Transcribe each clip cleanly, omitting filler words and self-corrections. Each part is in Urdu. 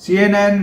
CNN,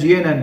GNN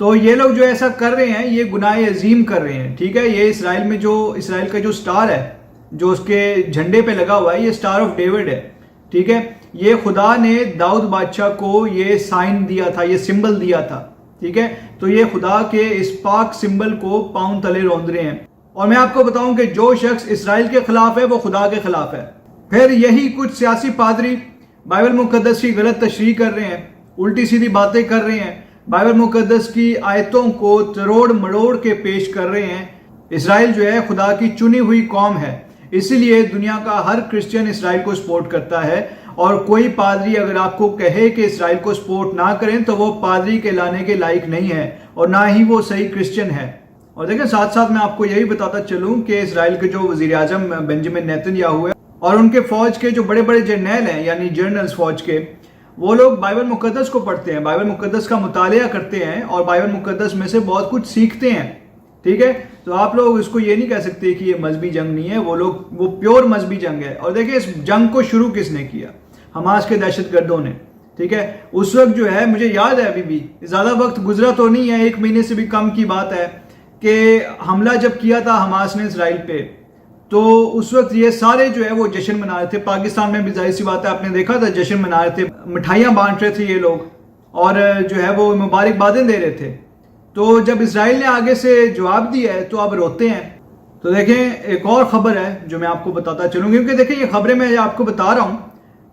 تو یہ لوگ جو ایسا کر رہے ہیں یہ گناہ عظیم کر رہے ہیں، ٹھیک ہے. یہ اسرائیل کا جو سٹار ہے جو اس کے جھنڈے پہ لگا ہوا ہے، یہ سٹار آف ڈیوڈ ہے، ٹھیک ہے. یہ خدا نے داؤد بادشاہ کو یہ سائن دیا تھا، یہ سمبل دیا تھا، ٹھیک ہے. تو یہ خدا کے اس پاک سمبل کو پاؤں تلے روند رہے ہیں. اور میں آپ کو بتاؤں کہ جو شخص اسرائیل کے خلاف ہے وہ خدا کے خلاف ہے. پھر یہی کچھ سیاسی پادری بائبل مقدس کی غلط تشریح کر رہے ہیں، الٹی سیدھی باتیں کر رہے ہیں، بائبل مقدس کی آیتوں کو تروڑ مڑوڑ کے پیش کر رہے ہیں. اسرائیل جو ہے خدا کی چنی ہوئی قوم ہے، اسی لیے دنیا کا ہر کرسچن اسرائیل کو سپورٹ کرتا ہے. اور کوئی پادری اگر آپ کو کہے کہ اسرائیل کو سپورٹ نہ کریں تو وہ پادری کے لانے کے لائق نہیں ہے اور نہ ہی وہ صحیح کرسچن ہے. اور دیکھیں ساتھ ساتھ میں آپ کو یہی بتاتا چلوں کہ اسرائیل کے جو وزیر اعظم بنجمن نیتن یاہو ہے اور ان کے فوج کے جو بڑے بڑے جرنیل ہیں یعنی جنرلز فوج کے، وہ لوگ بائبل مقدس کو پڑھتے ہیں، بائبل مقدس کا مطالعہ کرتے ہیں اور بائبل مقدس میں سے بہت کچھ سیکھتے ہیں، ٹھیک ہے. تو آپ لوگ اس کو یہ نہیں کہہ سکتے کہ یہ مذہبی جنگ نہیں ہے، وہ پیور مذہبی جنگ ہے. اور دیکھیں اس جنگ کو شروع کس نے کیا؟ حماس کے دہشت گردوں نے، ٹھیک ہے. اس وقت جو ہے مجھے یاد ہے، ابھی بھی زیادہ وقت گزرا تو نہیں ہے، 1 مہینے سے بھی کم کی بات ہے کہ حملہ جب کیا تھا حماس نے اسرائیل پہ تو اس وقت یہ سارے جو ہے وہ جشن منا رہے تھے. پاکستان میں بھی ظاہر سی بات ہے آپ نے دیکھا تھا، جشن منا رہے تھے، مٹھائیاں بانٹ رہے تھے یہ لوگ اور جو ہے وہ مبارکبادیں دے رہے تھے. تو جب اسرائیل نے آگے سے جواب دیا ہے تو اب روتے ہیں. تو دیکھیں ایک اور خبر ہے جو میں آپ کو بتاتا چلوں، کیونکہ دیکھیں یہ خبریں میں آپ کو بتا رہا ہوں،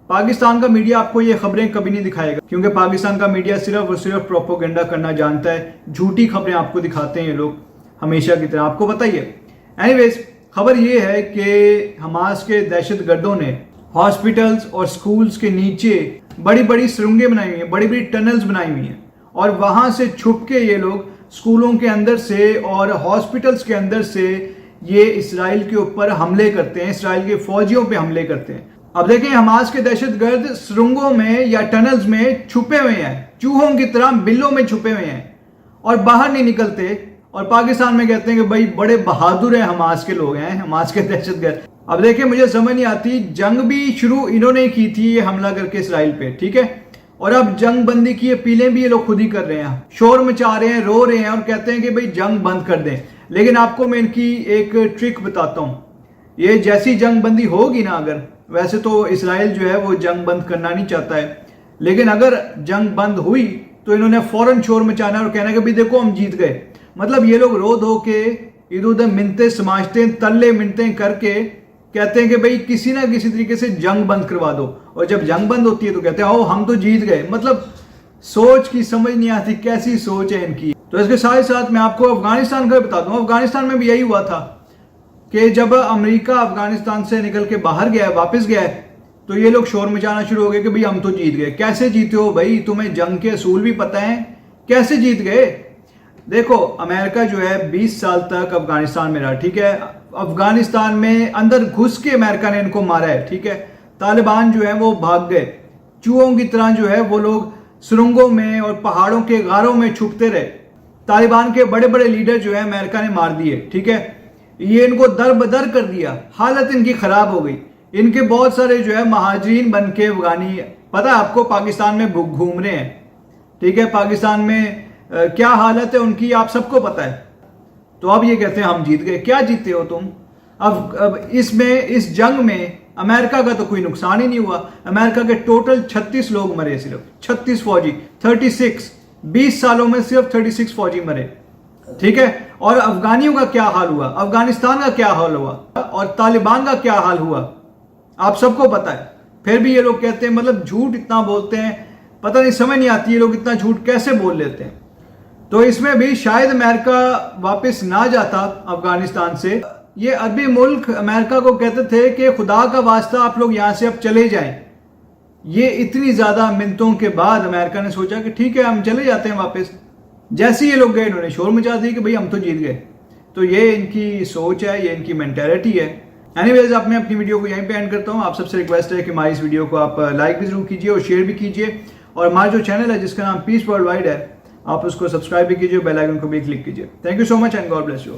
پاکستان کا میڈیا آپ کو یہ خبریں کبھی نہیں دکھائے گا، کیونکہ پاکستان کا میڈیا صرف اور صرف پروپوگنڈا کرنا جانتا ہے، جھوٹی خبریں آپ کو دکھاتے ہیں یہ لوگ ہمیشہ کی طرح، آپ کو بتائیے. اینی ویز خبر یہ ہے کہ حماس کے دہشت گردوں نے ہاسپٹلز اور سکولز کے نیچے بڑی بڑی سرنگیں بنائی ہوئی ہیں، بڑی بڑی ٹنلز بنائی ہوئی ہیں اور وہاں سے چھپ کے یہ لوگ سکولوں کے اندر سے اور ہاسپٹلز کے اندر سے یہ اسرائیل کے اوپر حملے کرتے ہیں، اسرائیل کے فوجیوں پہ حملے کرتے ہیں. اب دیکھیں حماس کے دہشت گرد سرنگوں میں یا ٹنلز میں چھپے ہوئے ہیں، چوہوں کی طرح بلوں میں چھپے ہوئے ہیں اور باہر نہیں نکلتے، اور پاکستان میں کہتے ہیں کہ بھائی بڑے بہادر ہیں حماس کے لوگ ہیں، حماس کے دہشت گرد. اب دیکھیں مجھے سمجھ نہیں آتی، جنگ بھی شروع انہوں نے کی تھی یہ حملہ کر کے اسرائیل پہ، ٹھیک ہے، اور اب جنگ بندی کی اپیلیں بھی یہ لوگ خود ہی کر رہے ہیں، شور مچا رہے ہیں، رو رہے ہیں اور کہتے ہیں کہ بھائی جنگ بند کر دیں. لیکن آپ کو میں ان کی ایک ٹرک بتاتا ہوں، یہ جیسی جنگ بندی ہوگی نا، اگر ویسے تو اسرائیل جو ہے وہ جنگ بند کرنا نہیں چاہتا ہے، لیکن اگر جنگ بند ہوئی تو انہوں نے فوراً شور مچانا اور کہنا کہ بھائی دیکھو ہم جیت گئے. مطلب یہ لوگ رو دھو کے ادھر ادھر منتیں سماجتے ہیں، تلے منتیں کر کے کہتے ہیں کہ بھائی کسی نہ کسی طریقے سے جنگ بند کروا دو، اور جب جنگ بند ہوتی ہے تو کہتے ہیں او ہم تو جیت گئے. مطلب سوچ کی سمجھ نہیں آتی، کیسی سوچ ہے ان کی. تو اس کے ساتھ ساتھ میں آپ کو افغانستان کا بتا دوں، افغانستان میں بھی یہی ہوا تھا کہ جب امریکہ افغانستان سے نکل کے باہر گیا، واپس گیا، تو یہ لوگ شور مچانا شروع ہو گئے کہ بھئی ہم تو جیت گئے. کیسے جیتے ہو بھائی؟ تمہیں جنگ کے اصول بھی پتہ ہیں، کیسے جیت گئے؟ دیکھو امریکہ جو ہے 20 سال تک افغانستان میں رہا، ٹھیک ہے، افغانستان میں اندر گھس کے امریکہ نے ان کو مارا ہے، ٹھیک ہے. طالبان جو ہے وہ بھاگ گئے، چوہوں کی طرح جو ہے وہ لوگ سرنگوں میں اور پہاڑوں کے غاروں میں چھپتے رہے. طالبان کے بڑے بڑے لیڈر جو ہے امریکہ نے مار دیے، ٹھیک ہے، یہ ان کو در بدر کر دیا، حالت ان کی خراب ہو گئی. ان کے بہت سارے جو ہے مہاجرین بن کے افغانی پتہ آپ کو پاکستان میں گھوم رہے ہیں، ٹھیک ہے، پاکستان میں کیا حالت ہے ان کی آپ سب کو پتہ ہے. تو اب یہ کہتے ہیں ہم جیت گئے. کیا جیتے ہو تم؟ اب اس جنگ میں امریکہ کا تو کوئی نقصان ہی نہیں ہوا. امریکہ کے ٹوٹل 36 لوگ مرے، صرف 36 فوجی، 36 20 سالوں میں صرف 36 فوجی مرے، ٹھیک ہے. اور افغانیوں کا کیا حال ہوا، افغانستان کا کیا حال ہوا اور طالبان کا کیا حال ہوا آپ سب کو پتہ ہے. پھر بھی یہ لوگ کہتے ہیں، مطلب جھوٹ اتنا بولتے ہیں، پتہ نہیں سمجھ نہیں آتی یہ لوگ اتنا جھوٹ کیسے بول لیتے ہیں. تو اس میں بھی شاید امریکہ واپس نہ جاتا افغانستان سے. یہ عربی ملک امریکہ کو کہتے تھے کہ خدا کا واسطہ آپ لوگ یہاں سے اب چلے جائیں. یہ اتنی زیادہ منتوں کے بعد امریکہ نے سوچا کہ ٹھیک ہے ہم چلے جاتے ہیں واپس. جیسے یہ لوگ گئے انہوں نے شور مچا دی کہ بھئی ہم تو جیت گئے. تو یہ ان کی سوچ ہے، یہ ان کی مینٹیلٹی ہے. اینی ویز اب میں اپنی ویڈیو کو یہیں پہ اینڈ کرتا ہوں. آپ سب سے ریکویسٹ ہے کہ ہماری اس ویڈیو کو آپ لائک بھی ضرور کیجیے اور شیئر بھی کیجیے، اور ہمارا جو چینل ہے جس کا نام پیس ورلڈ وائڈ ہے آپ اس کو سبسکرائب بھی کیجیے، بیل آئیکن کو بھی کلک کیجیے. Thank you so much and God bless you.